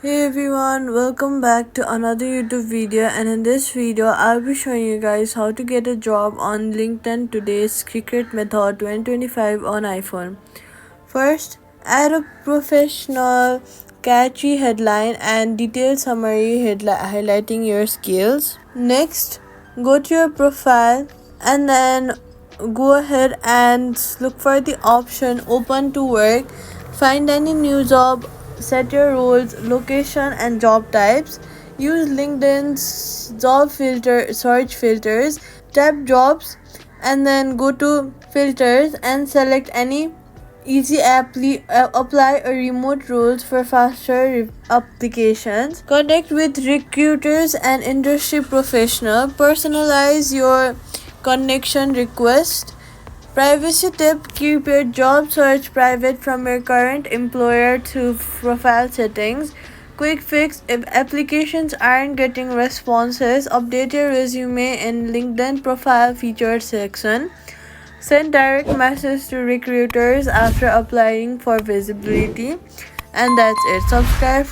Hey everyone, welcome back to another YouTube video, and in this video I'll be showing you guys how to get a job on LinkedIn today's secret method 2025 on iPhone. First, add a professional catchy headline and detailed summary highlighting your skills. Next, go to your profile and then go ahead and look for the option open to work. Find any new job, set your roles, location and job types. Use LinkedIn's job filter search filters. Tap jobs and then go to filters and select any apply or remote roles for faster applications. Connect with recruiters and industry professional. Personalize your connection request. Privacy tip: keep your job search private from your current employer to profile settings. Quick fix: if applications aren't getting responses, update your resume in LinkedIn profile featured section. Send direct messages to recruiters after applying for visibility. And that's it. Subscribe for